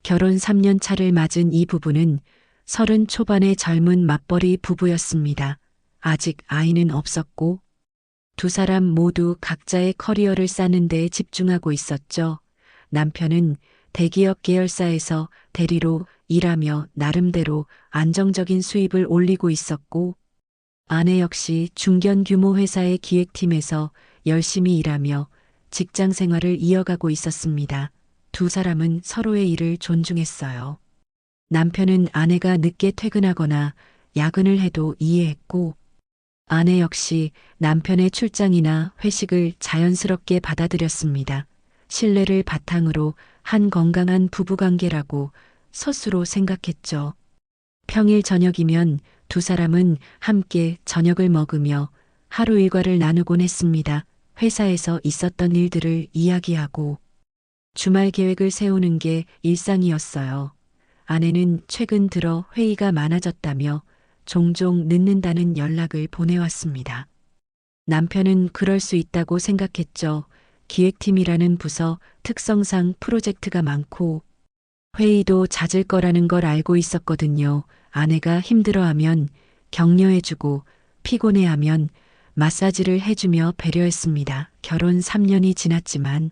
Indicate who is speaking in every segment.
Speaker 1: 결혼 3년 차를 맞은 이 부부는 30 초반의 젊은 맞벌이 부부였습니다. 아직 아이는 없었고 두 사람 모두 각자의 커리어를 쌓는 데 집중하고 있었죠. 남편은 대기업 계열사에서 대리로 일하며 나름대로 안정적인 수입을 올리고 있었고, 아내 역시 중견 규모 회사의 기획팀에서 열심히 일하며 직장 생활을 이어가고 있었습니다. 두 사람은 서로의 일을 존중했어요. 남편은 아내가 늦게 퇴근하거나 야근을 해도 이해했고, 아내 역시 남편의 출장이나 회식을 자연스럽게 받아들였습니다. 신뢰를 바탕으로 한 건강한 부부관계라고 스스로 생각했죠. 평일 저녁이면 두 사람은 함께 저녁을 먹으며 하루 일과를 나누곤 했습니다. 회사에서 있었던 일들을 이야기하고 주말 계획을 세우는 게 일상이었어요. 아내는 최근 들어 회의가 많아졌다며 종종 늦는다는 연락을 보내왔습니다. 남편은 그럴 수 있다고 생각했죠. 기획팀이라는 부서 특성상 프로젝트가 많고 회의도 잦을 거라는 걸 알고 있었거든요. 아내가 힘들어하면 격려해주고 피곤해하면 마사지를 해주며 배려했습니다. 결혼 3년이 지났지만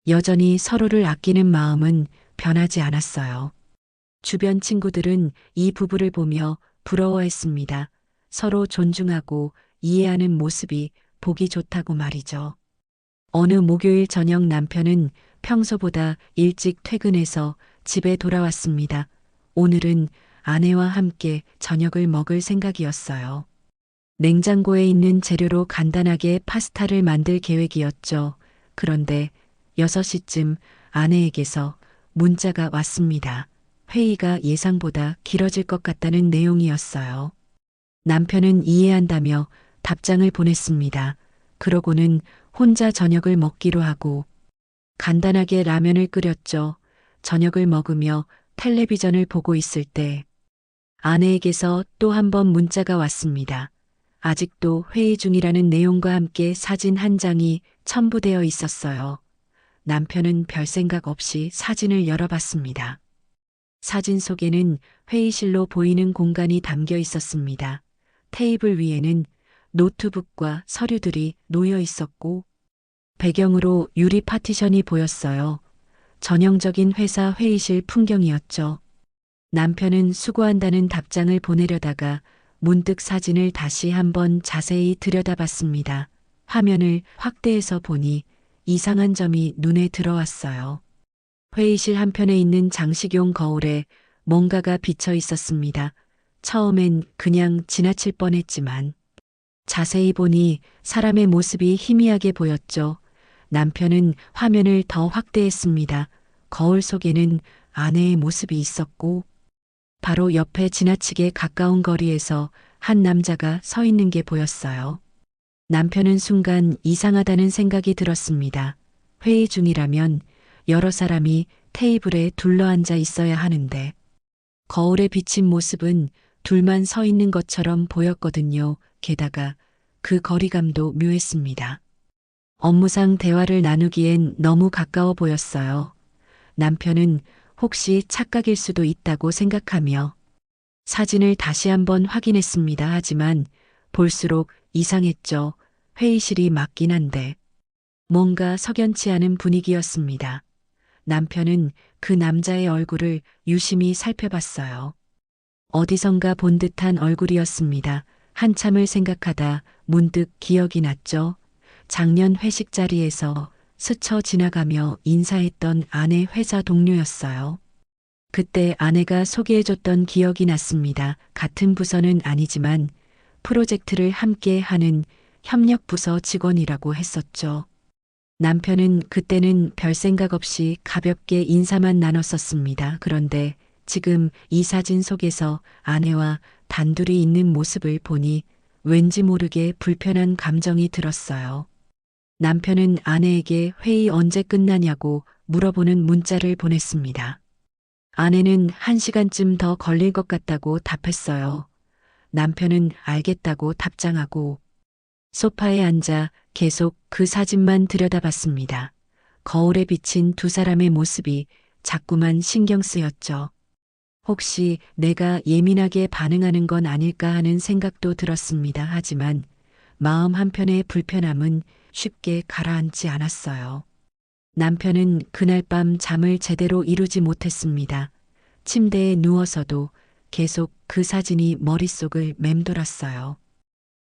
Speaker 1: 여전히 서로를 아끼는 마음은 변하지 않았어요. 주변 친구들은 이 부부를 보며 부러워했습니다. 서로 존중하고 이해하는 모습이 보기 좋다고 말이죠. 어느 목요일 저녁 남편은 평소보다 일찍 퇴근해서 집에 돌아왔습니다. 오늘은 아내와 함께 저녁을 먹을 생각이었어요. 냉장고에 있는 재료로 간단하게 파스타를 만들 계획이었죠. 그런데 6시쯤 아내에게서 문자가 왔습니다. 회의가 예상보다 길어질 것 같다는 내용이었어요. 남편은 이해한다며 답장을 보냈습니다. 그러고는 혼자 저녁을 먹기로 하고 간단하게 라면을 끓였죠. 저녁을 먹으며 텔레비전을 보고 있을 때 아내에게서 또 한 번 문자가 왔습니다. 아직도 회의 중이라는 내용과 함께 사진 한 장이 첨부되어 있었어요. 남편은 별 생각 없이 사진을 열어봤습니다. 사진 속에는 회의실로 보이는 공간이 담겨 있었습니다. 테이블 위에는 노트북과 서류들이 놓여 있었고 배경으로 유리 파티션이 보였어요. 전형적인 회사 회의실 풍경이었죠. 남편은 수고한다는 답장을 보내려다가 문득 사진을 다시 한번 자세히 들여다봤습니다. 화면을 확대해서 보니 이상한 점이 눈에 들어왔어요. 회의실 한편에 있는 장식용 거울에 뭔가가 비쳐 있었습니다. 처음엔 그냥 지나칠 뻔했지만 자세히 보니 사람의 모습이 희미하게 보였죠. 남편은 화면을 더 확대했습니다. 거울 속에는 아내의 모습이 있었고 바로 옆에 지나치게 가까운 거리에서 한 남자가 서 있는 게 보였어요. 남편은 순간 이상하다는 생각이 들었습니다. 회의 중이라면 여러 사람이 테이블에 둘러앉아 있어야 하는데 거울에 비친 모습은 둘만 서 있는 것처럼 보였거든요. 게다가 그 거리감도 묘했습니다. 업무상 대화를 나누기엔 너무 가까워 보였어요. 남편은 혹시 착각일 수도 있다고 생각하며 사진을 다시 한번 확인했습니다. 하지만 볼수록 이상했죠. 회의실이 맞긴 한데 뭔가 석연치 않은 분위기였습니다. 남편은 그 남자의 얼굴을 유심히 살펴봤어요. 어디선가 본 듯한 얼굴이었습니다. 한참을 생각하다 문득 기억이 났죠. 작년 회식 자리에서 스쳐 지나가며 인사했던 아내 회사 동료였어요. 그때 아내가 소개해줬던 기억이 났습니다. 같은 부서는 아니지만 프로젝트를 함께 하는 협력부서 직원이라고 했었죠. 남편은 그때는 별 생각 없이 가볍게 인사만 나눴었습니다. 그런데 지금 이 사진 속에서 아내와 단둘이 있는 모습을 보니 왠지 모르게 불편한 감정이 들었어요. 남편은 아내에게 회의 언제 끝나냐고 물어보는 문자를 보냈습니다. 아내는 1시간쯤 더 걸릴 것 같다고 답했어요. 남편은 알겠다고 답장하고 소파에 앉아 계속 그 사진만 들여다봤습니다. 거울에 비친 두 사람의 모습이 자꾸만 신경 쓰였죠. 혹시 내가 예민하게 반응하는 건 아닐까 하는 생각도 들었습니다. 하지만 마음 한편의 불편함은 쉽게 가라앉지 않았어요. 남편은 그날 밤 잠을 제대로 이루지 못했습니다. 침대에 누워서도 계속 그 사진이 머릿속을 맴돌았어요.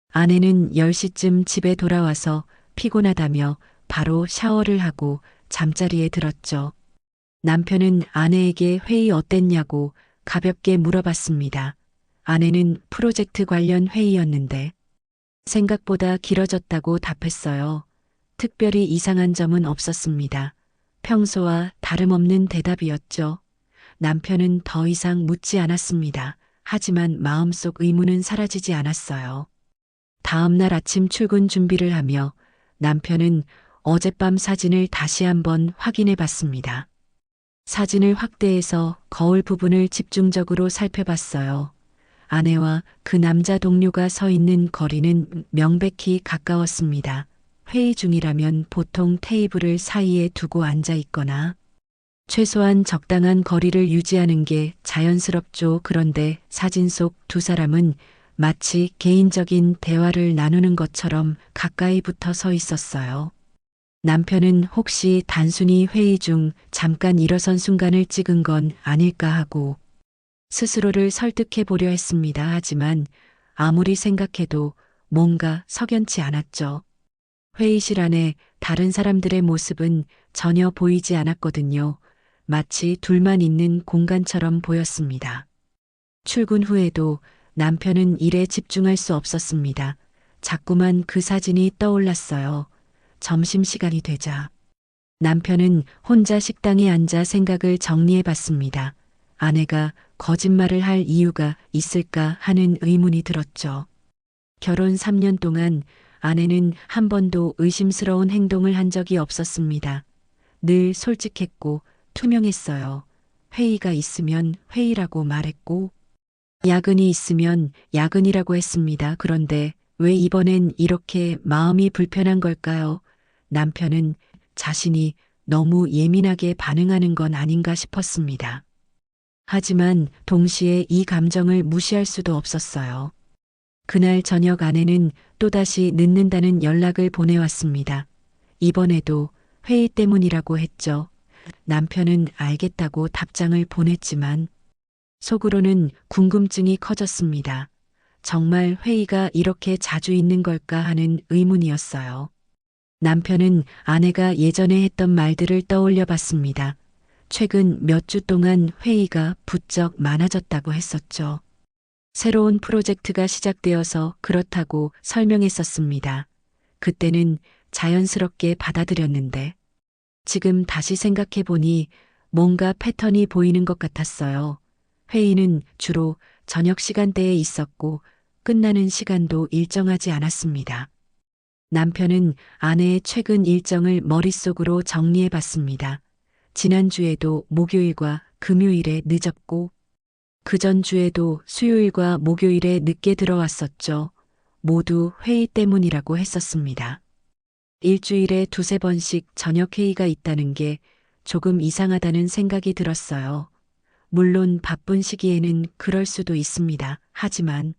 Speaker 1: 아내는 10시쯤 집에 돌아와서 피곤하다며 바로 샤워를 하고 잠자리에 들었죠. 남편은 아내에게 회의 어땠냐고 가볍게 물어봤습니다. 아내는 프로젝트 관련 회의였는데 생각보다 길어졌다고 답했어요. 특별히 이상한 점은 없었습니다. 평소와 다름없는 대답이었죠. 남편은 더 이상 묻지 않았습니다. 하지만 마음속 의문은 사라지지 않았어요. 다음 날 아침 출근 준비를 하며 남편은 어젯밤 사진을 다시 한번 확인해 봤습니다. 사진을 확대해서 거울 부분을 집중적으로 살펴봤어요. 아내와 그 남자 동료가 서 있는 거리는 명백히 가까웠습니다. 회의 중이라면 보통 테이블을 사이에 두고 앉아 있거나 최소한 적당한 거리를 유지하는 게 자연스럽죠. 그런데 사진 속 두 사람은 마치 개인적인 대화를 나누는 것처럼 가까이 붙어 서 있었어요. 남편은 혹시 단순히 회의 중 잠깐 일어선 순간을 찍은 건 아닐까 하고 스스로를 설득해 보려 했습니다. 하지만 아무리 생각해도 뭔가 석연치 않았죠. 회의실 안에 다른 사람들의 모습은 전혀 보이지 않았거든요. 마치 둘만 있는 공간처럼 보였습니다. 출근 후에도 남편은 일에 집중할 수 없었습니다. 자꾸만 그 사진이 떠올랐어요. 점심시간이 되자 남편은 혼자 식당에 앉아 생각을 정리해 봤습니다. 아내가 거짓말을 할 이유가 있을까 하는 의문이 들었죠. 결혼 3년 동안 아내는 한 번도 의심스러운 행동을 한 적이 없었습니다. 늘 솔직했고 투명했어요. 회의가 있으면 회의라고 말했고, 야근이 있으면 야근이라고 했습니다. 그런데 왜 이번엔 이렇게 마음이 불편한 걸까요? 남편은 자신이 너무 예민하게 반응하는 건 아닌가 싶었습니다. 하지만 동시에 이 감정을 무시할 수도 없었어요. 그날 저녁 아내는 또다시 늦는다는 연락을 보내왔습니다. 이번에도 회의 때문이라고 했죠. 남편은 알겠다고 답장을 보냈지만 속으로는 궁금증이 커졌습니다. 정말 회의가 이렇게 자주 있는 걸까 하는 의문이었어요. 남편은 아내가 예전에 했던 말들을 떠올려 봤습니다. 최근 몇 주 동안 회의가 부쩍 많아졌다고 했었죠. 새로운 프로젝트가 시작되어서 그렇다고 설명했었습니다. 그때는 자연스럽게 받아들였는데 지금 다시 생각해 보니 뭔가 패턴이 보이는 것 같았어요. 회의는 주로 저녁 시간대에 있었고 끝나는 시간도 일정하지 않았습니다. 남편은 아내의 최근 일정을 머릿속으로 정리해 봤습니다. 지난주에도 목요일과 금요일에 늦었고 그 전주에도 수요일과 목요일에 늦게 들어왔었죠. 모두 회의 때문이라고 했었습니다. 일주일에 두세 번씩 저녁 회의가 있다는 게 조금 이상하다는 생각이 들었어요. 물론 바쁜 시기에는 그럴 수도 있습니다. 하지만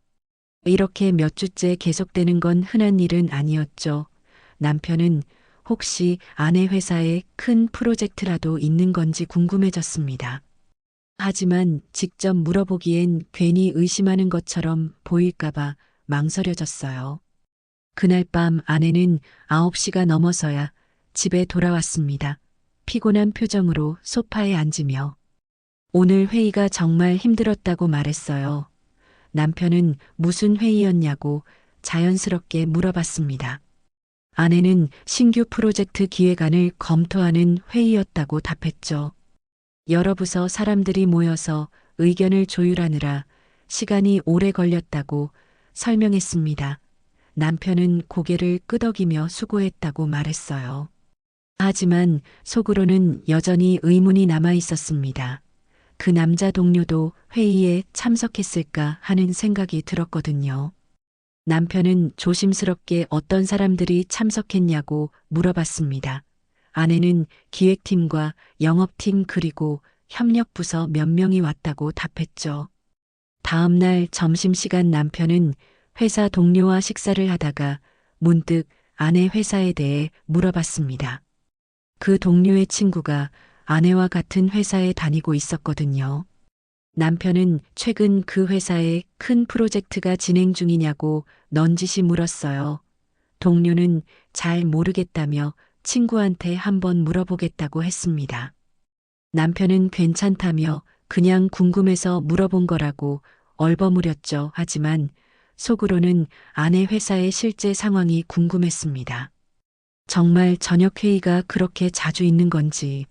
Speaker 1: 이렇게 몇 주째 계속되는 건 흔한 일은 아니었죠. 남편은 혹시 아내 회사에 큰 프로젝트라도 있는 건지 궁금해졌습니다. 하지만 직접 물어보기엔 괜히 의심하는 것처럼 보일까봐 망설여졌어요. 그날 밤 아내는 9시가 넘어서야 집에 돌아왔습니다. 피곤한 표정으로 소파에 앉으며 오늘 회의가 정말 힘들었다고 말했어요. 남편은 무슨 회의였냐고 자연스럽게 물어봤습니다. 아내는 신규 프로젝트 기획안을 검토하는 회의였다고 답했죠. 여러 부서 사람들이 모여서 의견을 조율하느라 시간이 오래 걸렸다고 설명했습니다. 남편은 고개를 끄덕이며 수고했다고 말했어요. 하지만 속으로는 여전히 의문이 남아 있었습니다. 그 남자 동료도 회의에 참석했을까 하는 생각이 들었거든요. 남편은 조심스럽게 어떤 사람들이 참석했냐고 물어봤습니다. 아내는 기획팀과 영업팀 그리고 협력부서 몇 명이 왔다고 답했죠. 다음 날 점심시간 남편은 회사 동료와 식사를 하다가 문득 아내 회사에 대해 물어봤습니다. 그 동료의 친구가 아내와 같은 회사에 다니고 있었거든요. 남편은 최근 그 회사에 큰 프로젝트가 진행 중이냐고 넌지시 물었어요. 동료는 잘 모르겠다며 친구한테 한번 물어보겠다고 했습니다. 남편은 괜찮다며 그냥 궁금해서 물어본 거라고 얼버무렸죠. 하지만 속으로는 아내 회사의 실제 상황이 궁금했습니다. 정말 저녁 회의가 그렇게 자주 있는 건지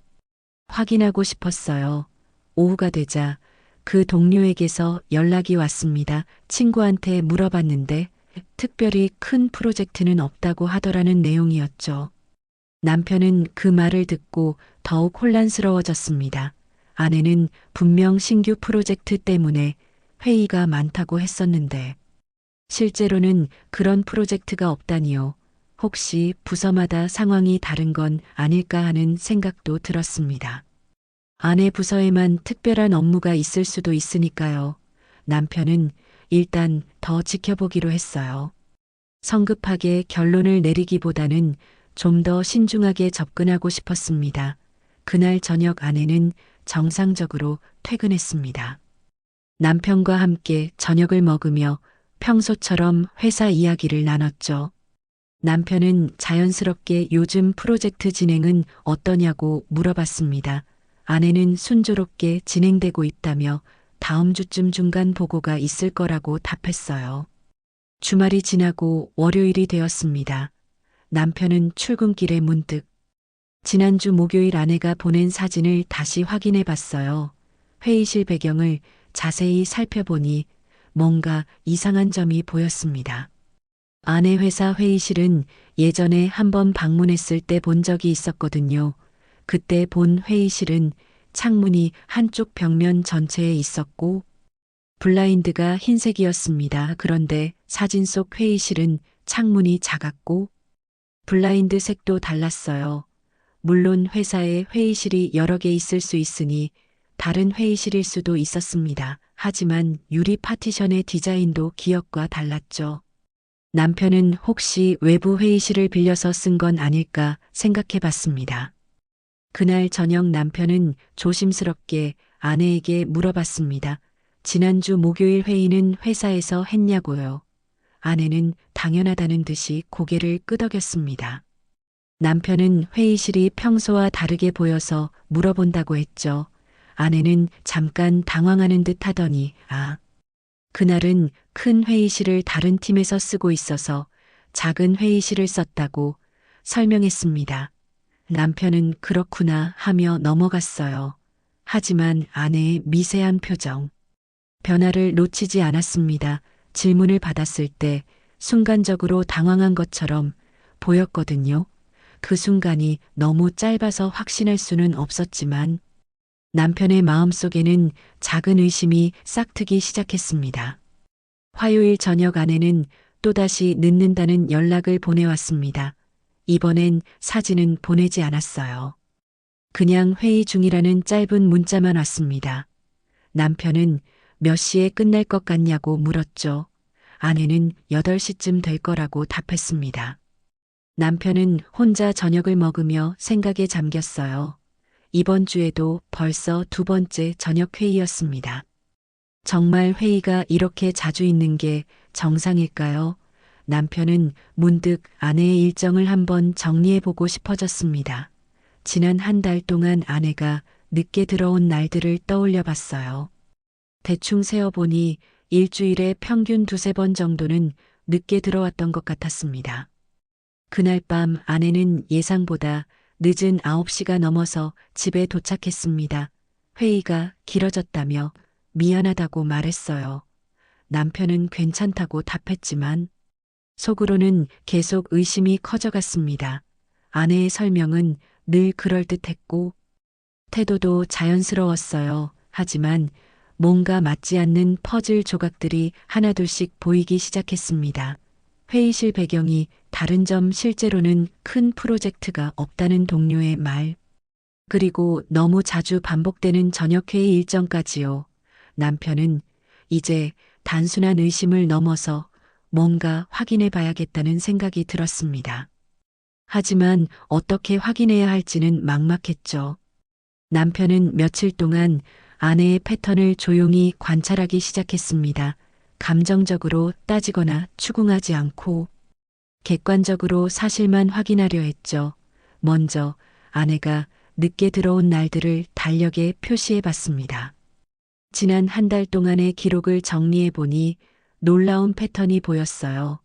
Speaker 1: 확인하고 싶었어요. 오후가 되자 그 동료에게서 연락이 왔습니다. 친구한테 물어봤는데 특별히 큰 프로젝트는 없다고 하더라는 내용이었죠. 남편은 그 말을 듣고 더욱 혼란스러워졌습니다. 아내는 분명 신규 프로젝트 때문에 회의가 많다고 했었는데 실제로는 그런 프로젝트가 없다니요. 혹시 부서마다 상황이 다른 건 아닐까 하는 생각도 들었습니다. 아내 부서에만 특별한 업무가 있을 수도 있으니까요. 남편은 일단 더 지켜보기로 했어요. 성급하게 결론을 내리기보다는 좀 더 신중하게 접근하고 싶었습니다. 그날 저녁 아내는 정상적으로 퇴근했습니다. 남편과 함께 저녁을 먹으며 평소처럼 회사 이야기를 나눴죠. 남편은 자연스럽게 요즘 프로젝트 진행은 어떠냐고 물어봤습니다. 아내는 순조롭게 진행되고 있다며 다음 주쯤 중간 보고가 있을 거라고 답했어요. 주말이 지나고 월요일이 되었습니다. 남편은 출근길에 문득 지난주 목요일 아내가 보낸 사진을 다시 확인해 봤어요. 회의실 배경을 자세히 살펴보니 뭔가 이상한 점이 보였습니다. 아내 회사 회의실은 예전에 한번 방문했을 때 본 적이 있었거든요. 그때 본 회의실은 창문이 한쪽 벽면 전체에 있었고 블라인드가 흰색이었습니다. 그런데 사진 속 회의실은 창문이 작았고 블라인드 색도 달랐어요. 물론 회사에 회의실이 여러 개 있을 수 있으니 다른 회의실일 수도 있었습니다. 하지만 유리 파티션의 디자인도 기억과 달랐죠. 남편은 혹시 외부 회의실을 빌려서 쓴 건 아닐까 생각해 봤습니다. 그날 저녁 남편은 조심스럽게 아내에게 물어봤습니다. 지난주 목요일 회의는 회사에서 했냐고요. 아내는 당연하다는 듯이 고개를 끄덕였습니다. 남편은 회의실이 평소와 다르게 보여서 물어본다고 했죠. 아내는 잠깐 당황하는 듯 하더니 그날은 큰 회의실을 다른 팀에서 쓰고 있어서 작은 회의실을 썼다고 설명했습니다. 남편은 그렇구나 하며 넘어갔어요. 하지만 아내의 미세한 표정, 변화를 놓치지 않았습니다. 질문을 받았을 때 순간적으로 당황한 것처럼 보였거든요. 그 순간이 너무 짧아서 확신할 수는 없었지만 남편의 마음속에는 작은 의심이 싹트기 시작했습니다. 화요일 저녁 아내는 또다시 늦는다는 연락을 보내왔습니다. 이번엔 사진은 보내지 않았어요. 그냥 회의 중이라는 짧은 문자만 왔습니다. 남편은 몇 시에 끝날 것 같냐고 물었죠. 아내는 8시쯤 될 거라고 답했습니다. 남편은 혼자 저녁을 먹으며 생각에 잠겼어요. 이번 주에도 벌써 2번째 저녁 회의였습니다. 정말 회의가 이렇게 자주 있는 게 정상일까요? 남편은 문득 아내의 일정을 한번 정리해보고 싶어졌습니다. 지난 한 달 동안 아내가 늦게 들어온 날들을 떠올려 봤어요. 대충 세어보니 일주일에 평균 2~3번 정도는 늦게 들어왔던 것 같았습니다. 그날 밤 아내는 예상보다 늦은 9시가 넘어서 집에 도착했습니다. 회의가 길어졌다며 미안하다고 말했어요. 남편은 괜찮다고 답했지만 속으로는 계속 의심이 커져갔습니다. 아내의 설명은 늘 그럴듯했고 태도도 자연스러웠어요. 하지만 뭔가 맞지 않는 퍼즐 조각들이 하나둘씩 보이기 시작했습니다. 회의실 배경이 다른 점 실제로는 큰 프로젝트가 없다는 동료의 말, 그리고 너무 자주 반복되는 저녁회의 일정까지요. 남편은 이제 단순한 의심을 넘어서 뭔가 확인해 봐야겠다는 생각이 들었습니다. 하지만 어떻게 확인해야 할지는 막막했죠. 남편은 며칠 동안 아내의 패턴을 조용히 관찰하기 시작했습니다. 감정적으로 따지거나 추궁하지 않고 객관적으로 사실만 확인하려 했죠. 먼저 아내가 늦게 들어온 날들을 달력에 표시해 봤습니다. 지난 한 달 동안의 기록을 정리해 보니 놀라운 패턴이 보였어요.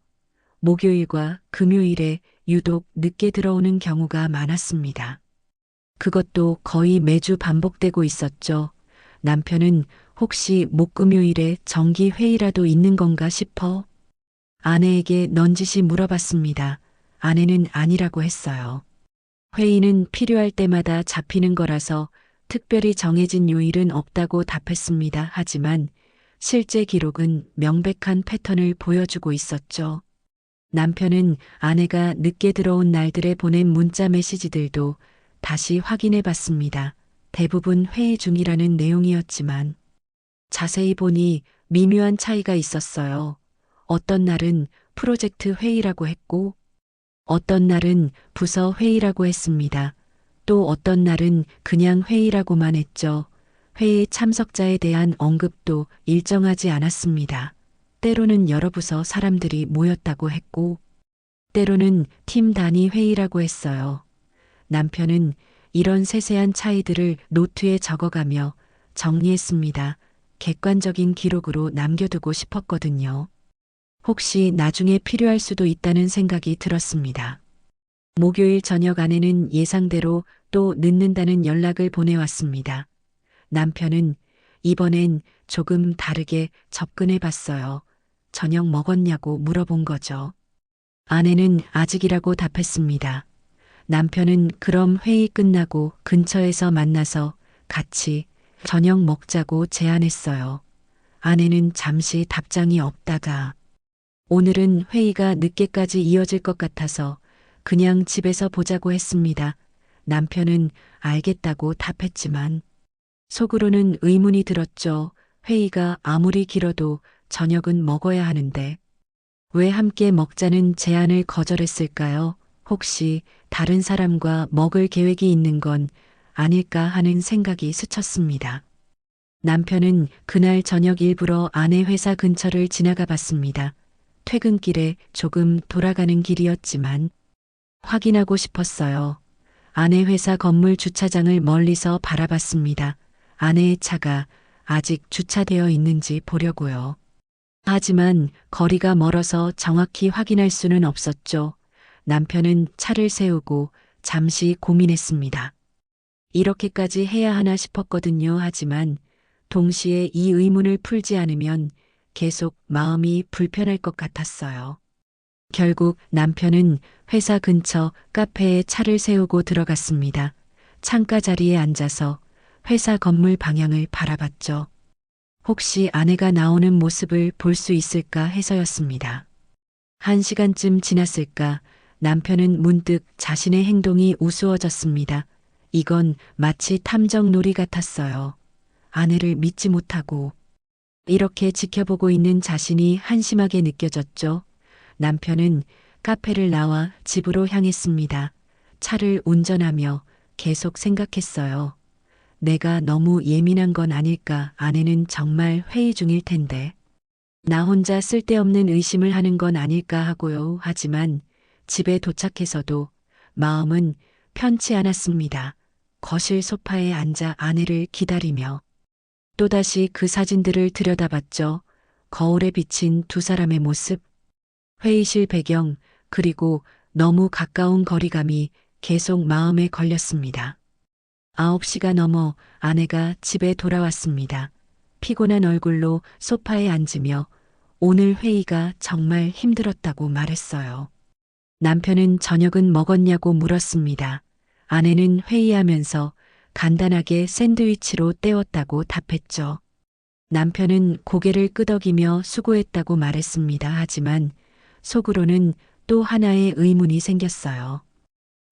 Speaker 1: 목요일과 금요일에 유독 늦게 들어오는 경우가 많았습니다. 그것도 거의 매주 반복되고 있었죠. 남편은 혹시 목금요일에 정기 회의라도 있는 건가 싶어 아내에게 넌지시 물어봤습니다. 아내는 아니라고 했어요. 회의는 필요할 때마다 잡히는 거라서 특별히 정해진 요일은 없다고 답했습니다. 하지만 실제 기록은 명백한 패턴을 보여주고 있었죠. 남편은 아내가 늦게 들어온 날들에 보낸 문자 메시지들도 다시 확인해 봤습니다. 대부분 회의 중이라는 내용이었지만 자세히 보니 미묘한 차이가 있었어요. 어떤 날은 프로젝트 회의라고 했고 어떤 날은 부서 회의라고 했습니다. 또 어떤 날은 그냥 회의라고만 했죠. 회의 참석자에 대한 언급도 일정하지 않았습니다. 때로는 여러 부서 사람들이 모였다고 했고, 때로는 팀 단위 회의라고 했어요. 남편은 이런 세세한 차이들을 노트에 적어가며 정리했습니다. 객관적인 기록으로 남겨두고 싶었거든요. 혹시 나중에 필요할 수도 있다는 생각이 들었습니다. 목요일 저녁 아내는 예상대로 또 늦는다는 연락을 보내왔습니다. 남편은 이번엔 조금 다르게 접근해 봤어요. 저녁 먹었냐고 물어본 거죠. 아내는 아직이라고 답했습니다. 남편은 그럼 회의 끝나고 근처에서 만나서 같이 저녁 먹자고 제안했어요. 아내는 잠시 답장이 없다가 오늘은 회의가 늦게까지 이어질 것 같아서 그냥 집에서 보자고 했습니다. 남편은 알겠다고 답했지만 속으로는 의문이 들었죠. 회의가 아무리 길어도 저녁은 먹어야 하는데 왜 함께 먹자는 제안을 거절했을까요? 혹시 다른 사람과 먹을 계획이 있는 건 아닐까 하는 생각이 스쳤습니다. 남편은 그날 저녁 일부러 아내 회사 근처를 지나가 봤습니다. 퇴근길에 조금 돌아가는 길이었지만 확인하고 싶었어요. 아내 회사 건물 주차장을 멀리서 바라봤습니다. 아내의 차가 아직 주차되어 있는지 보려고요. 하지만 거리가 멀어서 정확히 확인할 수는 없었죠. 남편은 차를 세우고 잠시 고민했습니다. 이렇게까지 해야 하나 싶었거든요. 하지만 동시에 이 의문을 풀지 않으면 계속 마음이 불편할 것 같았어요. 결국 남편은 회사 근처 카페에 차를 세우고 들어갔습니다. 창가 자리에 앉아서 회사 건물 방향을 바라봤죠. 혹시 아내가 나오는 모습을 볼 수 있을까 해서였습니다. 1시간쯤 지났을까 남편은 문득 자신의 행동이 우스워졌습니다. 이건 마치 탐정놀이 같았어요. 아내를 믿지 못하고 이렇게 지켜보고 있는 자신이 한심하게 느껴졌죠. 남편은 카페를 나와 집으로 향했습니다. 차를 운전하며 계속 생각했어요. 내가 너무 예민한 건 아닐까. 아내는 정말 회의 중일 텐데. 나 혼자 쓸데없는 의심을 하는 건 아닐까 하고요. 하지만 집에 도착해서도 마음은 편치 않았습니다. 거실 소파에 앉아 아내를 기다리며 또다시 그 사진들을 들여다봤죠. 거울에 비친 두 사람의 모습, 회의실 배경, 그리고 너무 가까운 거리감이 계속 마음에 걸렸습니다. 9시가 넘어 아내가 집에 돌아왔습니다. 피곤한 얼굴로 소파에 앉으며 오늘 회의가 정말 힘들었다고 말했어요. 남편은 저녁은 먹었냐고 물었습니다. 아내는 회의하면서 간단하게 샌드위치로 때웠다고 답했죠. 남편은 고개를 끄덕이며 수고했다고 말했습니다. 하지만 속으로는 또 하나의 의문이 생겼어요.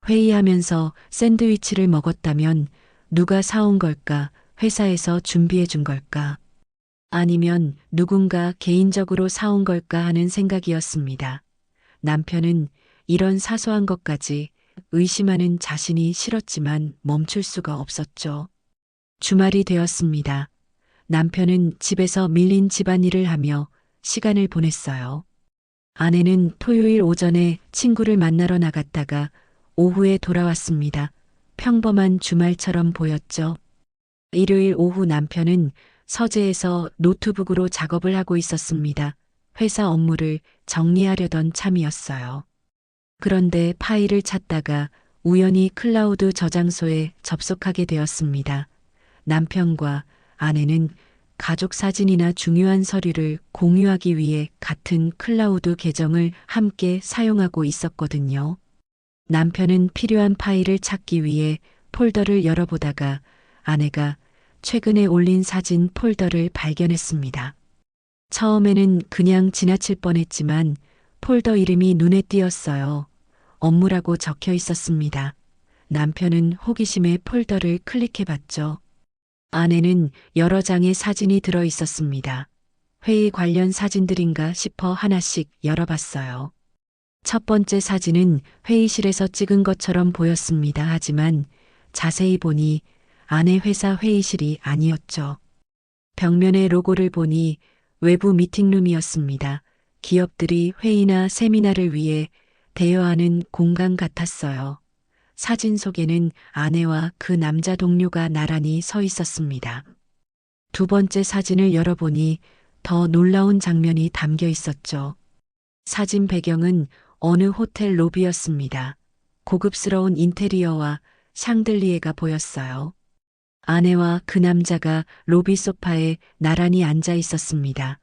Speaker 1: 회의하면서 샌드위치를 먹었다면 누가 사온 걸까? 회사에서 준비해 준 걸까? 아니면 누군가 개인적으로 사온 걸까 하는 생각이었습니다. 남편은 이런 사소한 것까지 의심하는 자신이 싫었지만 멈출 수가 없었죠. 주말이 되었습니다. 남편은 집에서 밀린 집안일을 하며 시간을 보냈어요. 아내는 토요일 오전에 친구를 만나러 나갔다가 오후에 돌아왔습니다. 평범한 주말처럼 보였죠. 일요일 오후 남편은 서재에서 노트북으로 작업을 하고 있었습니다. 회사 업무를 정리하려던 참이었어요. 그런데 파일을 찾다가 우연히 클라우드 저장소에 접속하게 되었습니다. 남편과 아내는 가족 사진이나 중요한 서류를 공유하기 위해 같은 클라우드 계정을 함께 사용하고 있었거든요. 남편은 필요한 파일을 찾기 위해 폴더를 열어보다가 아내가 최근에 올린 사진 폴더를 발견했습니다. 처음에는 그냥 지나칠 뻔했지만 폴더 이름이 눈에 띄었어요. 업무라고 적혀 있었습니다. 남편은 호기심에 폴더를 클릭해봤죠. 안에는 여러 장의 사진이 들어 있었습니다. 회의 관련 사진들인가 싶어 하나씩 열어봤어요. 첫 번째 사진은 회의실에서 찍은 것처럼 보였습니다. 하지만 자세히 보니 아내 회사 회의실이 아니었죠. 벽면의 로고를 보니 외부 미팅룸이었습니다. 기업들이 회의나 세미나를 위해 대여하는 공간 같았어요. 사진 속에는 아내와 그 남자 동료가 나란히 서 있었습니다. 두 번째 사진을 열어보니 더 놀라운 장면이 담겨 있었죠. 사진 배경은 어느 호텔 로비였습니다. 고급스러운 인테리어와 샹들리에가 보였어요. 아내와 그 남자가 로비 소파에 나란히 앉아 있었습니다.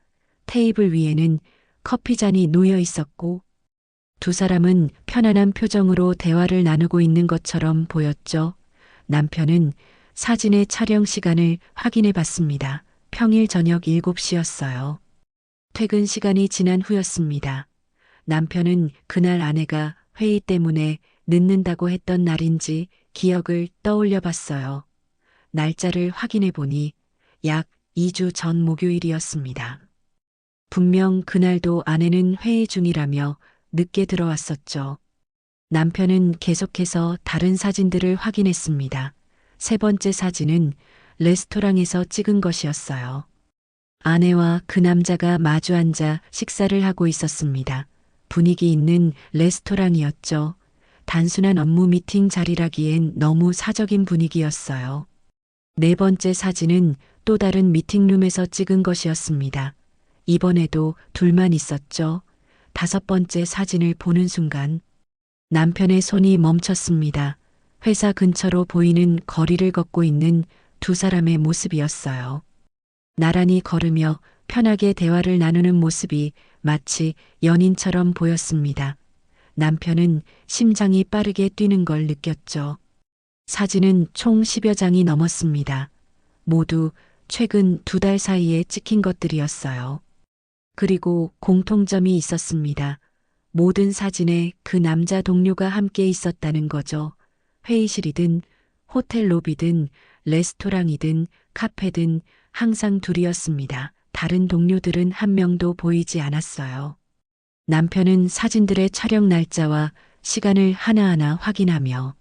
Speaker 1: 테이블 위에는 커피잔이 놓여 있었고 두 사람은 편안한 표정으로 대화를 나누고 있는 것처럼 보였죠. 남편은 사진의 촬영 시간을 확인해 봤습니다. 평일 저녁 7시였어요. 퇴근 시간이 지난 후였습니다. 남편은 그날 아내가 회의 때문에 늦는다고 했던 날인지 기억을 떠올려 봤어요. 날짜를 확인해 보니 약 2주 전 목요일이었습니다. 분명 그날도 아내는 회의 중이라며 늦게 들어왔었죠. 남편은 계속해서 다른 사진들을 확인했습니다. 세 번째 사진은 레스토랑에서 찍은 것이었어요. 아내와 그 남자가 마주 앉아 식사를 하고 있었습니다. 분위기 있는 레스토랑이었죠. 단순한 업무 미팅 자리라기엔 너무 사적인 분위기였어요. 네 번째 사진은 또 다른 미팅룸에서 찍은 것이었습니다. 이번에도 둘만 있었죠. 다섯 번째 사진을 보는 순간 남편의 손이 멈췄습니다. 회사 근처로 보이는 거리를 걷고 있는 두 사람의 모습이었어요. 나란히 걸으며 편하게 대화를 나누는 모습이 마치 연인처럼 보였습니다. 남편은 심장이 빠르게 뛰는 걸 느꼈죠. 사진은 총 10여 장이 넘었습니다. 모두 최근 2달 사이에 찍힌 것들이었어요. 그리고 공통점이 있었습니다. 모든 사진에 그 남자 동료가 함께 있었다는 거죠. 회의실이든 호텔 로비든 레스토랑이든 카페든 항상 둘이었습니다. 다른 동료들은 한 명도 보이지 않았어요. 남편은 사진들의 촬영 날짜와 시간을 하나하나 확인하며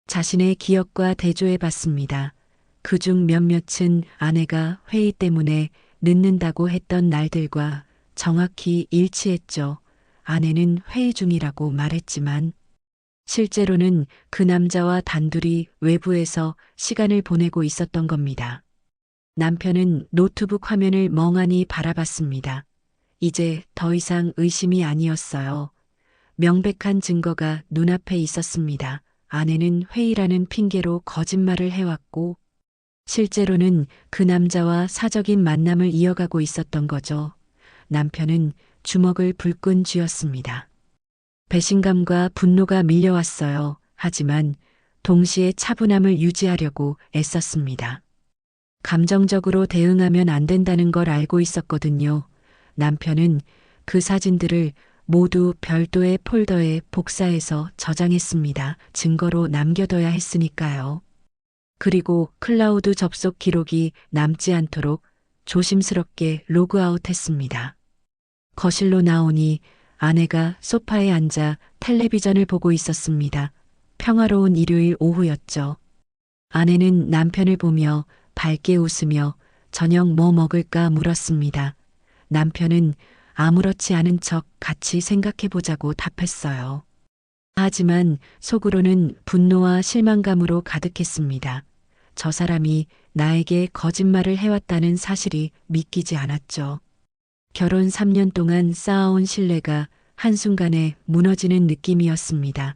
Speaker 1: 자신의 기억과 대조해 봤습니다. 그중 몇몇은 아내가 회의 때문에 늦는다고 했던 날들과 정확히 일치했죠. 아내는 회의 중이라고 말했지만 실제로는 그 남자와 단둘이 외부에서 시간을 보내고 있었던 겁니다. 남편은 노트북 화면을 멍하니 바라봤습니다. 이제 더 이상 의심이 아니었어요. 명백한 증거가 눈앞에 있었습니다. 아내는 회의라는 핑계로 거짓말을 해왔고 실제로는 그 남자와 사적인 만남을 이어가고 있었던 거죠. 남편은 주먹을 불끈 쥐었습니다. 배신감과 분노가 밀려왔어요. 하지만 동시에 차분함을 유지하려고 애썼습니다. 감정적으로 대응하면 안 된다는 걸 알고 있었거든요. 남편은 그 사진들을 모두 별도의 폴더에 복사해서 저장했습니다. 증거로 남겨둬야 했으니까요. 그리고 클라우드 접속 기록이 남지 않도록 조심스럽게 로그아웃했습니다. 거실로 나오니 아내가 소파에 앉아 텔레비전을 보고 있었습니다. 평화로운 일요일 오후였죠. 아내는 남편을 보며 밝게 웃으며 저녁 뭐 먹을까 물었습니다. 남편은 아무렇지 않은 척 같이 생각해 보자고 답했어요. 하지만 속으로는 분노와 실망감으로 가득했습니다. 저 사람이 나에게 거짓말을 해왔다는 사실이 믿기지 않았죠. 결혼 3년 동안 쌓아온 신뢰가 한순간에 무너지는 느낌이었습니다.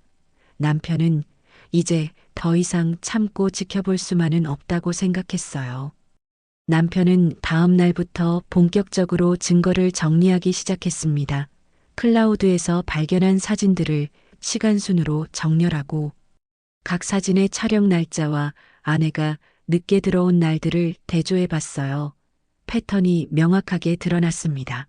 Speaker 1: 남편은 이제 더 이상 참고 지켜볼 수만은 없다고 생각했어요. 남편은 다음 날부터 본격적으로 증거를 정리하기 시작했습니다. 클라우드에서 발견한 사진들을 시간 순으로 정렬하고 각 사진의 촬영 날짜와 아내가 늦게 들어온 날들을 대조해 봤어요. 패턴이 명확하게 드러났습니다.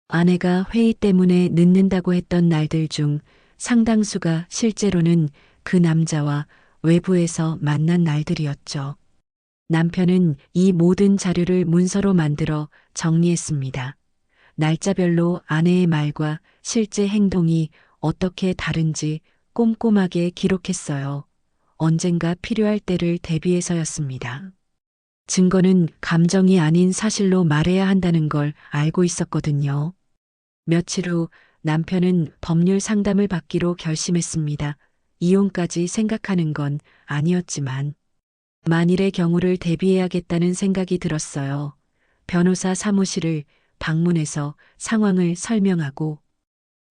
Speaker 1: 아내가 회의 때문에 늦는다고 했던 날들 중 상당수가 실제로는 그 남자와 외부에서 만난 날들이었죠. 남편은 이 모든 자료를 문서로 만들어 정리했습니다. 날짜별로 아내의 말과 실제 행동이 어떻게 다른지 꼼꼼하게 기록했어요. 언젠가 필요할 때를 대비해서였습니다. 증거는 감정이 아닌 사실로 말해야 한다는 걸 알고 있었거든요. 며칠 후 남편은 법률 상담을 받기로 결심했습니다. 이혼까지 생각하는 건 아니었지만 만일의 경우를 대비해야겠다는 생각이 들었어요. 변호사 사무실을 방문해서 상황을 설명하고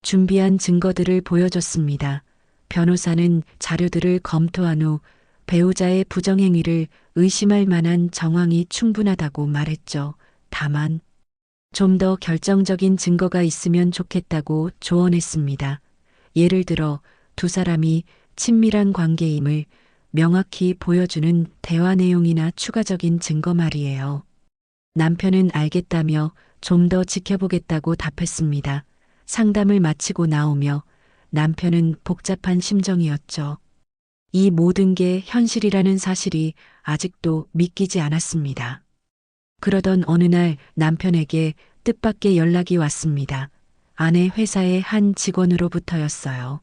Speaker 1: 준비한 증거들을 보여줬습니다. 변호사는 자료들을 검토한 후 배우자의 부정행위를 의심할 만한 정황이 충분하다고 말했죠. 다만 좀 더 결정적인 증거가 있으면 좋겠다고 조언했습니다. 예를 들어 두 사람이 친밀한 관계임을 명확히 보여주는 대화 내용이나 추가적인 증거 말이에요. 남편은 알겠다며 좀 더 지켜보겠다고 답했습니다. 상담을 마치고 나오며 남편은 복잡한 심정이었죠. 이 모든 게 현실이라는 사실이 아직도 믿기지 않았습니다. 그러던 어느 날 남편에게 뜻밖의 연락이 왔습니다. 아내 회사의 한 직원으로부터였어요.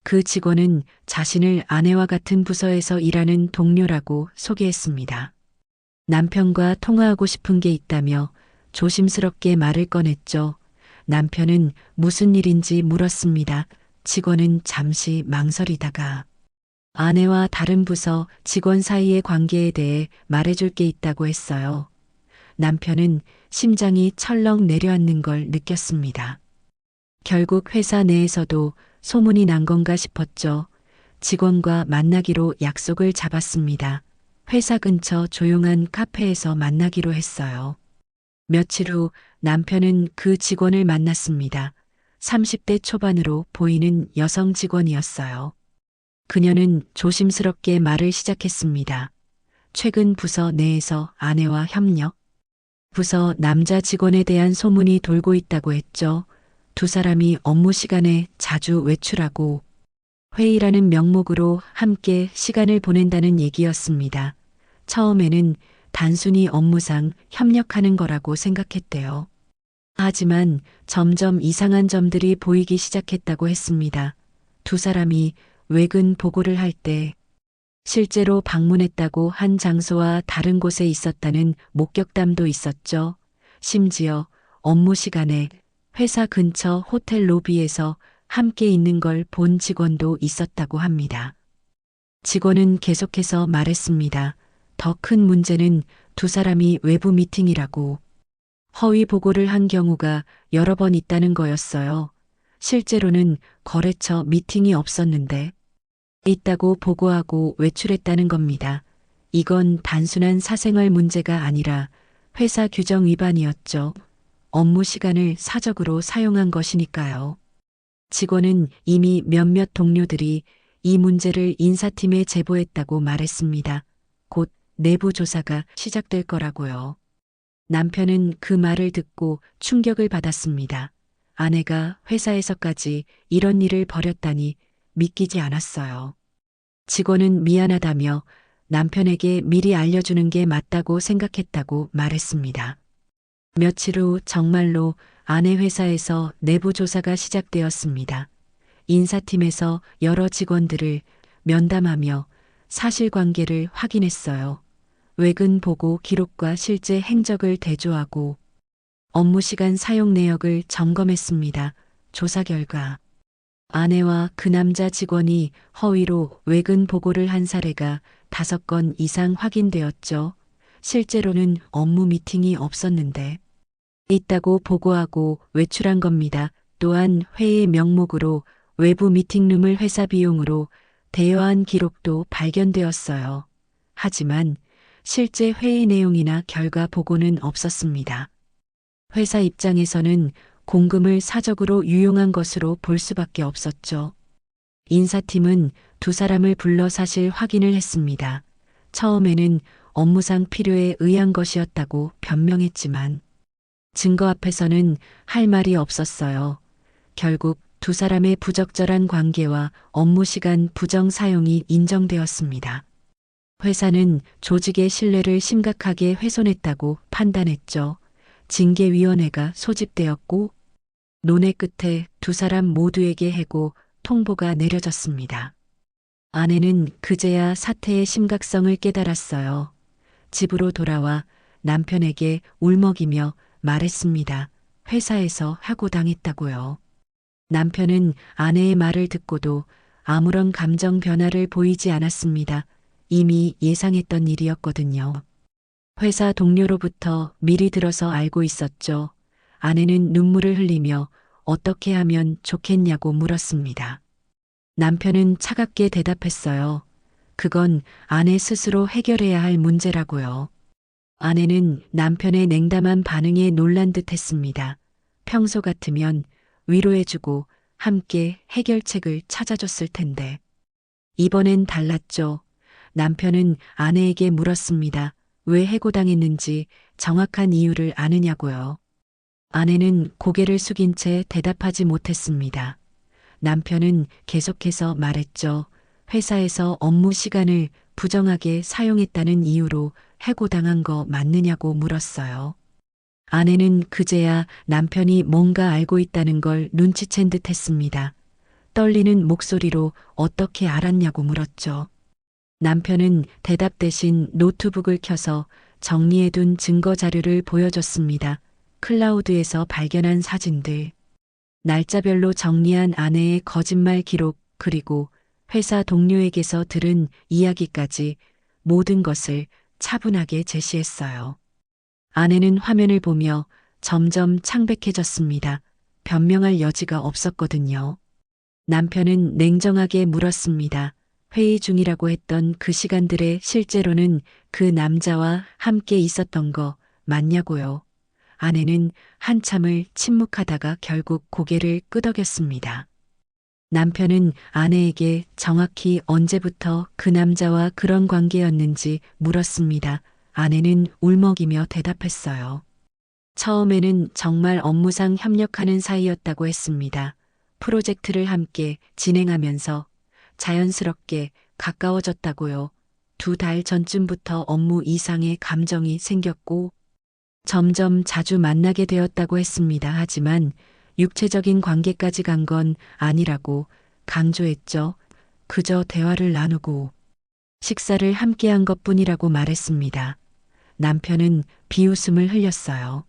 Speaker 1: 그 직원은 자신을 아내와 같은 부서에서 일하는 동료라고 소개했습니다. 남편과 통화하고 싶은 게 있다며 조심스럽게 말을 꺼냈죠. 남편은 무슨 일인지 물었습니다. 직원은 잠시 망설이다가 아내와 다른 부서 직원 사이의 관계에 대해 말해줄 게 있다고 했어요. 남편은 심장이 철렁 내려앉는 걸 느꼈습니다. 결국 회사 내에서도 소문이 난 건가 싶었죠. 직원과 만나기로 약속을 잡았습니다. 회사 근처 조용한 카페에서 만나기로 했어요. 며칠 후 남편은 그 직원을 만났습니다. 30대 초반으로 보이는 여성 직원이었어요. 그녀는 조심스럽게 말을 시작했습니다. 최근 부서 내에서 아내와 협력, 부서 남자 직원에 대한 소문이 돌고 있다고 했죠. 두 사람이 업무 시간에 자주 외출하고 회의라는 명목으로 함께 시간을 보낸다는 얘기였습니다. 처음에는 단순히 업무상 협력하는 거라고 생각했대요. 하지만 점점 이상한 점들이 보이기 시작했다고 했습니다. 두 사람이 외근 보고를 할 때 실제로 방문했다고 한 장소와 다른 곳에 있었다는 목격담도 있었죠. 심지어 업무 시간에 회사 근처 호텔 로비에서 함께 있는 걸 본 직원도 있었다고 합니다. 직원은 계속해서 말했습니다. 더 큰 문제는 두 사람이 외부 미팅이라고 허위 보고를 한 경우가 여러 번 있다는 거였어요. 실제로는 거래처 미팅이 없었는데 있다고 보고하고 외출했다는 겁니다. 이건 단순한 사생활 문제가 아니라 회사 규정 위반이었죠. 업무 시간을 사적으로 사용한 것이니까요. 직원은 이미 몇몇 동료들이 이 문제를 인사팀에 제보했다고 말했습니다. 곧 내부 조사가 시작될 거라고요. 남편은 그 말을 듣고 충격을 받았습니다. 아내가 회사에서까지 이런 일을 벌였다니 믿기지 않았어요. 직원은 미안하다며 남편에게 미리 알려주는 게 맞다고 생각했다고 말했습니다. 며칠 후 정말로 아내 회사에서 내부 조사가 시작되었습니다. 인사팀에서 여러 직원들을 면담하며 사실관계를 확인했어요. 외근 보고 기록과 실제 행적을 대조하고 업무 시간 사용 내역을 점검했습니다. 조사 결과 아내와 그 남자 직원이 허위로 외근 보고를 한 사례가 5건 이상 확인되었죠. 실제로는 업무 미팅이 없었는데 있다고 보고하고 외출한 겁니다. 또한 회의 명목으로 외부 미팅룸을 회사 비용으로 대여한 기록도 발견되었어요. 하지만 실제 회의 내용이나 결과 보고는 없었습니다. 회사 입장에서는 공금을 사적으로 유용한 것으로 볼 수밖에 없었죠. 인사팀은 두 사람을 불러 사실 확인을 했습니다. 처음에는 업무상 필요에 의한 것이었다고 변명했지만 증거 앞에서는 할 말이 없었어요. 결국 두 사람의 부적절한 관계와 업무 시간 부정 사용이 인정되었습니다. 회사는 조직의 신뢰를 심각하게 훼손했다고 판단했죠. 징계위원회가 소집되었고 논의 끝에 두 사람 모두에게 해고 통보가 내려졌습니다. 아내는 그제야 사태의 심각성을 깨달았어요. 집으로 돌아와 남편에게 울먹이며 말했습니다. 회사에서 해고당했다고요. 남편은 아내의 말을 듣고도 아무런 감정 변화를 보이지 않았습니다. 이미 예상했던 일이었거든요. 회사 동료로부터 미리 들어서 알고 있었죠. 아내는 눈물을 흘리며 어떻게 하면 좋겠냐고 물었습니다. 남편은 차갑게 대답했어요. 그건 아내 스스로 해결해야 할 문제라고요. 아내는 남편의 냉담한 반응에 놀란 듯 했습니다. 평소 같으면 위로해주고 함께 해결책을 찾아줬을 텐데. 이번엔 달랐죠. 남편은 아내에게 물었습니다. 왜 해고당했는지 정확한 이유를 아느냐고요. 아내는 고개를 숙인 채 대답하지 못했습니다. 남편은 계속해서 말했죠. 회사에서 업무 시간을 부정하게 사용했다는 이유로 해고당한 거 맞느냐고 물었어요. 아내는 그제야 남편이 뭔가 알고 있다는 걸 눈치챈 듯 했습니다. 떨리는 목소리로 어떻게 알았냐고 물었죠. 남편은 대답 대신 노트북을 켜서 정리해둔 증거 자료를 보여줬습니다. 클라우드에서 발견한 사진들, 날짜별로 정리한 아내의 거짓말 기록, 그리고 회사 동료에게서 들은 이야기까지 모든 것을 차분하게 제시했어요. 아내는 화면을 보며 점점 창백해졌습니다. 변명할 여지가 없었거든요. 남편은 냉정하게 물었습니다. 회의 중이라고 했던 그 시간들에 실제로는 그 남자와 함께 있었던 거 맞냐고요. 아내는 한참을 침묵하다가 결국 고개를 끄덕였습니다. 남편은 아내에게 정확히 언제부터 그 남자와 그런 관계였는지 물었습니다. 아내는 울먹이며 대답했어요. 처음에는 정말 업무상 협력하는 사이였다고 했습니다. 프로젝트를 함께 진행하면서 자연스럽게 가까워졌다고요. 2달 전쯤부터 업무 이상의 감정이 생겼고 점점 자주 만나게 되었다고 했습니다. 하지만 육체적인 관계까지 간 건 아니라고 강조했죠. 그저 대화를 나누고 식사를 함께한 것뿐이라고 말했습니다. 남편은 비웃음을 흘렸어요.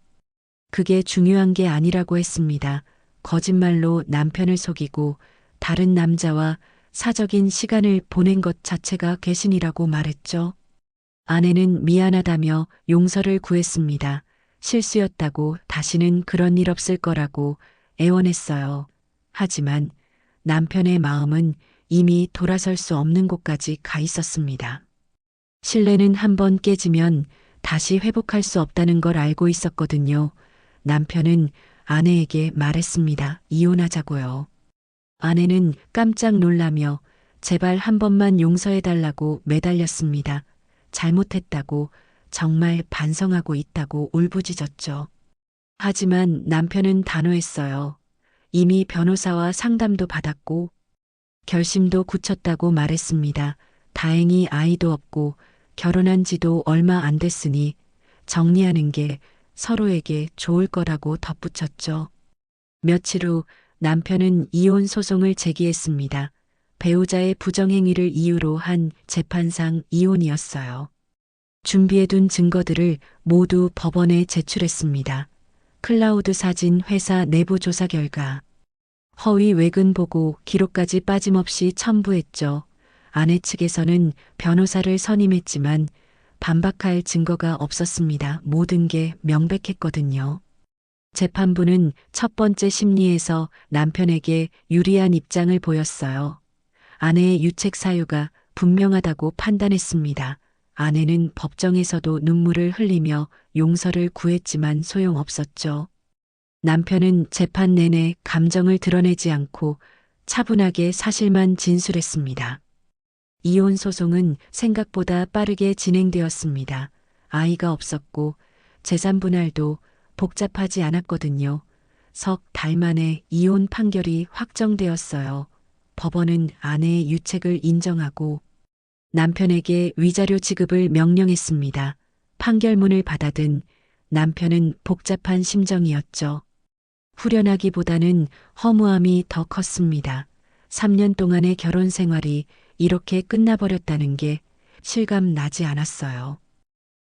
Speaker 1: 그게 중요한 게 아니라고 했습니다. 거짓말로 남편을 속이고 다른 남자와 사적인 시간을 보낸 것 자체가 괘씸이라고 말했죠. 아내는 미안하다며 용서를 구했습니다. 실수였다고 다시는 그런 일 없을 거라고 애원했어요. 하지만 남편의 마음은 이미 돌아설 수 없는 곳까지 가 있었습니다. 신뢰는 한번 깨지면 다시 회복할 수 없다는 걸 알고 있었거든요. 남편은 아내에게 말했습니다. 이혼하자고요. 아내는 깜짝 놀라며 제발 한 번만 용서해달라고 매달렸습니다. 잘못했다고 정말 반성하고 있다고 울부짖었죠. 하지만 남편은 단호했어요. 이미 변호사와 상담도 받았고 결심도 굳혔다고 말했습니다. 다행히 아이도 없고 결혼한 지도 얼마 안 됐으니 정리하는 게 서로에게 좋을 거라고 덧붙였죠. 며칠 후 남편은 이혼 소송을 제기했습니다. 배우자의 부정행위를 이유로 한 재판상 이혼이었어요. 준비해둔 증거들을 모두 법원에 제출했습니다. 클라우드 사진 회사 내부 조사 결과, 허위 외근 보고 기록까지 빠짐없이 첨부했죠. 아내 측에서는 변호사를 선임했지만 반박할 증거가 없었습니다. 모든 게 명백했거든요. 재판부는 첫 번째 심리에서 남편에게 유리한 입장을 보였어요. 아내의 유책 사유가 분명하다고 판단했습니다. 아내는 법정에서도 눈물을 흘리며 용서를 구했지만 소용없었죠. 남편은 재판 내내 감정을 드러내지 않고 차분하게 사실만 진술했습니다. 이혼 소송은 생각보다 빠르게 진행되었습니다. 아이가 없었고 재산 분할도 복잡하지 않았거든요. 석 달 만에 이혼 판결이 확정되었어요. 법원은 아내의 유책을 인정하고 남편에게 위자료 지급을 명령했습니다. 판결문을 받아든 남편은 복잡한 심정이었죠. 후련하기보다는 허무함이 더 컸습니다. 3년 동안의 결혼 생활이 이렇게 끝나버렸다는 게 실감 나지 않았어요.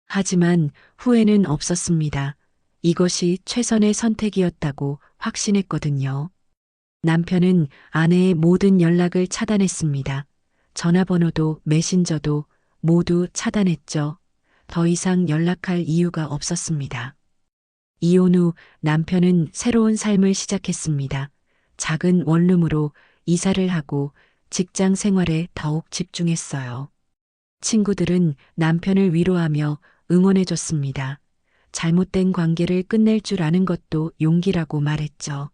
Speaker 1: 하지만 후회는 없었습니다. 이것이 최선의 선택이었다고 확신했거든요. 남편은 아내의 모든 연락을 차단했습니다. 전화번호도 메신저도 모두 차단했죠. 더 이상 연락할 이유가 없었습니다. 이혼 후 남편은 새로운 삶을 시작했습니다. 작은 원룸으로 이사를 하고 직장 생활에 더욱 집중했어요. 친구들은 남편을 위로하며 응원해줬습니다. 잘못된 관계를 끝낼 줄 아는 것도 용기라고 말했죠.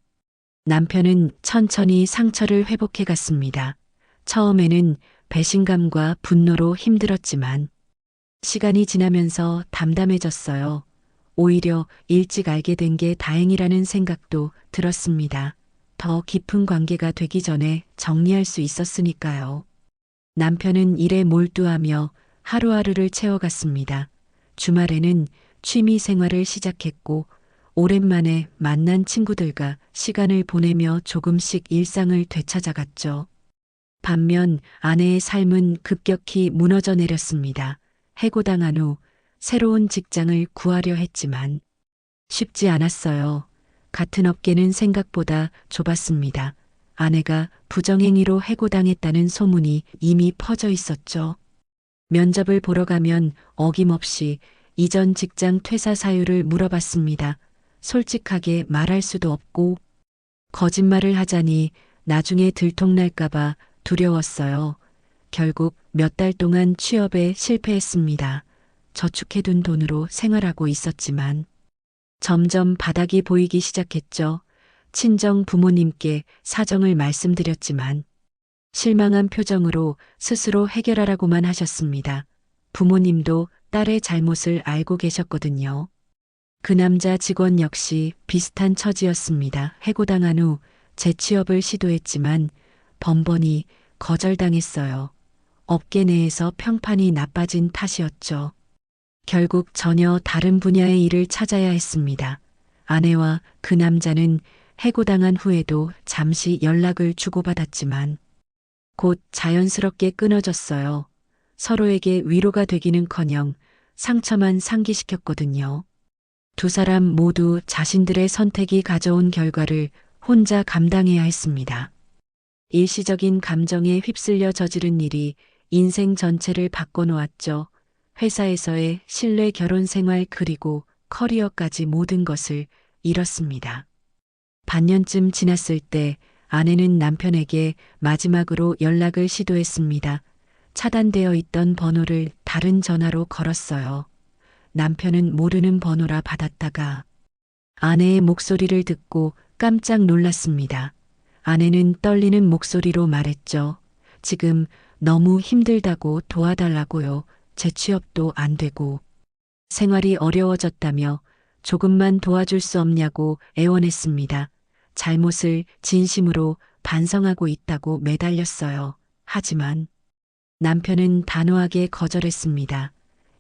Speaker 1: 남편은 천천히 상처를 회복해 갔습니다. 처음에는 배신감과 분노로 힘들었지만 시간이 지나면서 담담해졌어요. 오히려 일찍 알게 된 게 다행이라는 생각도 들었습니다. 더 깊은 관계가 되기 전에 정리할 수 있었으니까요. 남편은 일에 몰두하며 하루하루를 채워갔습니다. 주말에는 취미 생활을 시작했고 오랜만에 만난 친구들과 시간을 보내며 조금씩 일상을 되찾아갔죠. 반면 아내의 삶은 급격히 무너져 내렸습니다. 해고당한 후 새로운 직장을 구하려 했지만 쉽지 않았어요. 같은 업계는 생각보다 좁았습니다. 아내가 부정행위로 해고당했다는 소문이 이미 퍼져 있었죠. 면접을 보러 가면 어김없이 이전 직장 퇴사 사유를 물어봤습니다. 솔직하게 말할 수도 없고 거짓말을 하자니 나중에 들통날까봐 두려웠어요. 결국 몇 달 동안 취업에 실패했습니다. 저축해둔 돈으로 생활하고 있었지만 점점 바닥이 보이기 시작했죠. 친정 부모님께 사정을 말씀드렸지만 실망한 표정으로 스스로 해결하라고만 하셨습니다. 부모님도 딸의 잘못을 알고 계셨거든요. 그 남자 직원 역시 비슷한 처지였습니다. 해고당한 후 재취업을 시도했지만 번번이 거절당했어요. 업계 내에서 평판이 나빠진 탓이었죠. 결국 전혀 다른 분야의 일을 찾아야 했습니다. 아내와 그 남자는 해고당한 후에도 잠시 연락을 주고받았지만 곧 자연스럽게 끊어졌어요. 서로에게 위로가 되기는커녕 상처만 상기시켰거든요. 두 사람 모두 자신들의 선택이 가져온 결과를 혼자 감당해야 했습니다. 일시적인 감정에 휩쓸려 저지른 일이 인생 전체를 바꿔놓았죠. 회사에서의 신뢰 결혼 생활 그리고 커리어까지 모든 것을 잃었습니다. 반년쯤 지났을 때 아내는 남편에게 마지막으로 연락을 시도했습니다. 차단되어 있던 번호를 다른 전화로 걸었어요. 남편은 모르는 번호라 받았다가 아내의 목소리를 듣고 깜짝 놀랐습니다. 아내는 떨리는 목소리로 말했죠. 지금 너무 힘들다고 도와달라고요. 재취업도 안 되고 생활이 어려워졌다며 조금만 도와줄 수 없냐고 애원했습니다. 잘못을 진심으로 반성하고 있다고 매달렸어요. 하지만 남편은 단호하게 거절했습니다.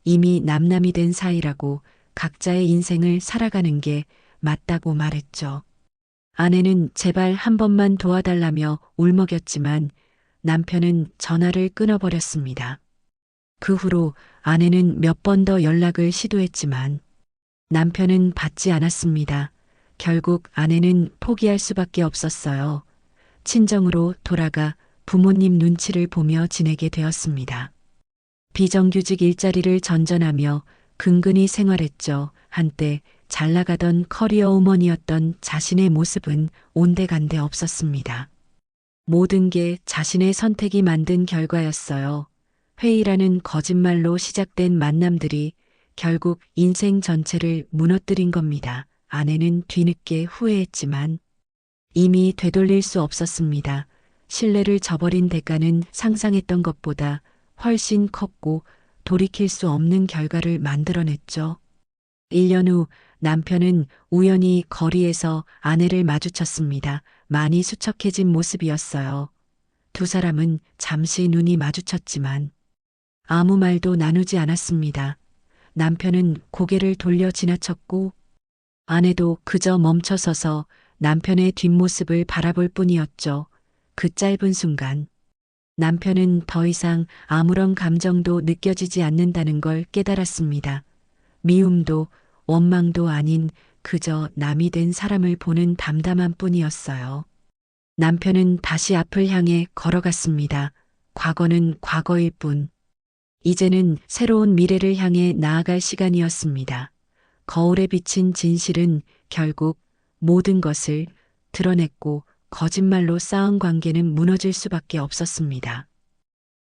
Speaker 1: 이미 남남이 된 사이라고 각자의 인생을 살아가는 게 맞다고 말했죠. 아내는 제발 한 번만 도와달라며 울먹였지만 남편은 전화를 끊어버렸습니다. 그 후로 아내는 몇 번 더 연락을 시도했지만 남편은 받지 않았습니다. 결국 아내는 포기할 수밖에 없었어요. 친정으로 돌아가 부모님 눈치를 보며 지내게 되었습니다. 비정규직 일자리를 전전하며 근근히 생활했죠. 한때 잘 나가던 커리어 우먼이었던 자신의 모습은 온데간데 없었습니다. 모든 게 자신의 선택이 만든 결과였어요. 회의라는 거짓말로 시작된 만남들이 결국 인생 전체를 무너뜨린 겁니다. 아내는 뒤늦게 후회했지만 이미 되돌릴 수 없었습니다. 신뢰를 저버린 대가는 상상했던 것보다 훨씬 컸고 돌이킬 수 없는 결과를 만들어냈죠. 1년 후 남편은 우연히 거리에서 아내를 마주쳤습니다. 많이 수척해진 모습이었어요. 두 사람은 잠시 눈이 마주쳤지만 아무 말도 나누지 않았습니다. 남편은 고개를 돌려 지나쳤고 아내도 그저 멈춰서서 남편의 뒷모습을 바라볼 뿐이었죠. 그 짧은 순간 남편은 더 이상 아무런 감정도 느껴지지 않는다는 걸 깨달았습니다. 미움도 원망도 아닌 그저 남이 된 사람을 보는 담담한 뿐이었어요. 남편은 다시 앞을 향해 걸어갔습니다. 과거는 과거일 뿐. 이제는 새로운 미래를 향해 나아갈 시간이었습니다. 거울에 비친 진실은 결국 모든 것을 드러냈고 거짓말로 쌓은 관계는 무너질 수밖에 없었습니다.